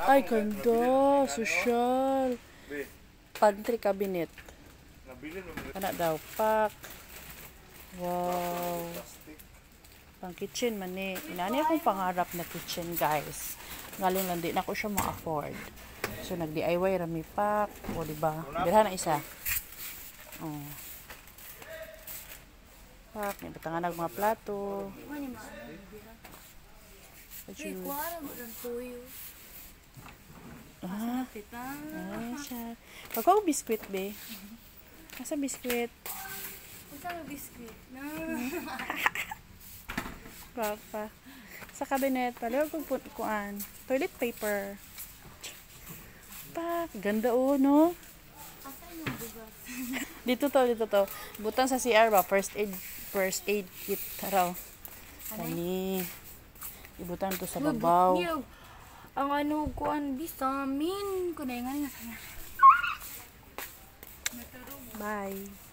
Ay, ganda. Social. Pantry cabinet. Anak daw. Pack. Wow. Pang kitchen man eh. Inani akong pangarap na kitchen, guys. Ngaling lang din ako siya ma-afford. So, nag-DIY rami pack. O, diba? Bilhan na isa. Oh. Pack. Nibatangan ng mga plato. Ah. Ay, siya. Pagkaw biskwit, be. Asa biskwit? Asa biskwit? Papa. Sa cabinet, paliwag kong kuan. Toilet paper. Pak, ganda no? Asa yung bugas? Dito to. Butang sa CR ba? First aid kit raw. Kani. Ibutang to sa babaw. Ang ano kuan vitamin. Kunaingan nga sana. Bye.